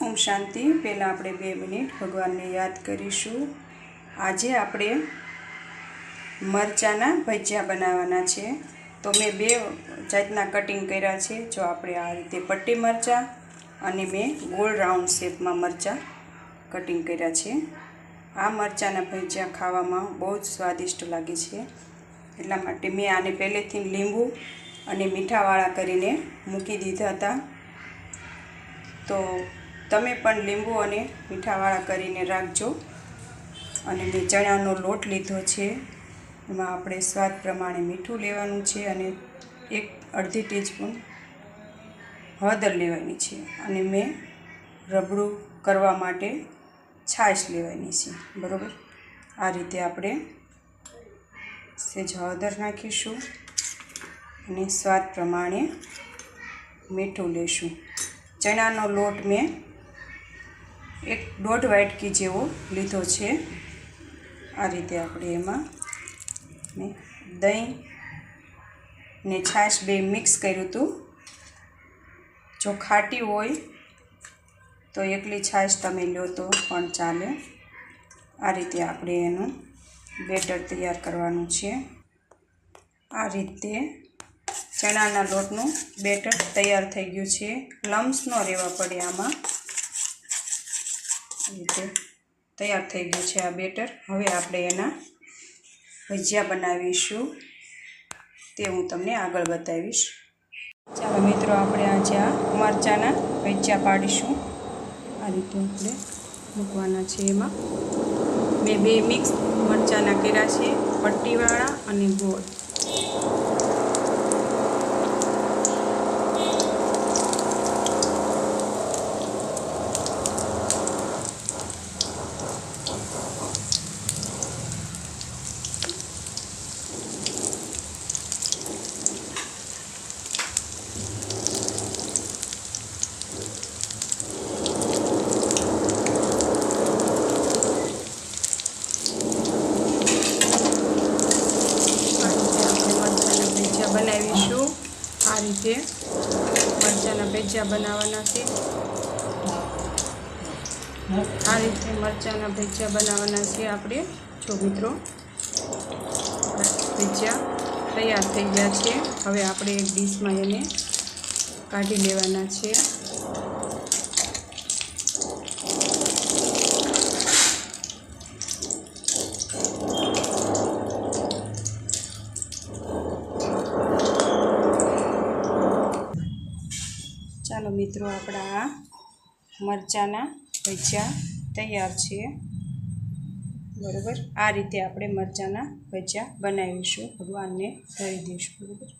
ओम शांति। पहला આપણે 2 મિનિટ ભગવાનને યાદ કરીશું। આજે આપણે મરચાના ભજીયા બનાવવાના છે। તો મેં 2 જાતના કટિંગ કર્યા છે। જો આપણે આ રીતે પટ્ટી મરચા અને મેં ગોળ રાઉન્ડ શેપમાં મરચા કટિંગ કર્યા છે। આ મરચાના ભજીયા ખાવામાં બહુ જ સ્વાદિષ્ટ લાગે છે। એટલા માટે મેં આને પહેલેથી લીંબુ અને મીઠાવાળા કરીને મૂકી દીધા હતા। તો તમે પણ લીંબુ અને મીઠાવાળા કરીને રાખજો। અને મેં ચણાનો લોટ લીધો છે, એમાં આપણે સ્વાદ પ્રમાણે મીઠું લેવાનું છે અને અડધી ટીસ્પૂન હળદર લેવાની છે। અને મેં રબડું કરવા માટે છાશ લેવાની છે, બરાબર। આ રીતે આપણે સહેજ હળદર નાખીશું અને સ્વાદ પ્રમાણે મીઠું લેશું। ચણાનો લોટ મેં 1.5 વાટકી જેવો લીધો છે। આ રીતે આપણે એમાં મેં દહીં ને છાશ બે મિક્સ કર્યું હતું। જો ખાટી હોય તો એકલી છાશ તમે લો તો પણ ચાલે। આ રીતે આપણે એનું બેટર તૈયાર કરવાનું છે। આ રીતે ચણાના લોટનું બેટર તૈયાર થઈ ગયું છે। લમ્સ ન રહેવા પડે આમાં। આ રીતે તૈયાર થઈ ગયું છે આ બેટર। હવે આપણે એના ભજીયા બનાવીશું, તે હું તમને આગળ બતાવીશ। ચાલો મિત્રો, આપણે આજે આ મરચાના ભજીયા પાડીશું। આ રીતે આપણે મૂકવાના છે। એમાં મેં 2 મિક્સ મરચાના કર્યા છે, પટ્ટીવાળા અને ગોળ। બનાવીશું। આ રીતે મરચાના ભજીયા બનાવવાના છે। આ રીતે મરચાના ભજીયા બનાવવાના છે આપણે। જો મિત્રો, ભજીયા તૈયાર થઈ ગયા છે। હવે આપણે એક ડીશમાં એને કાઢી લેવાના છે। ચાલો મિત્રો, આપણા આ મરચાના ભજીયા તૈયાર છે, બરાબર। આ રીતે આપણે મરચાના ભજીયા બનાવીશું, ભગવાનને ધરી દઈશું, બરાબર।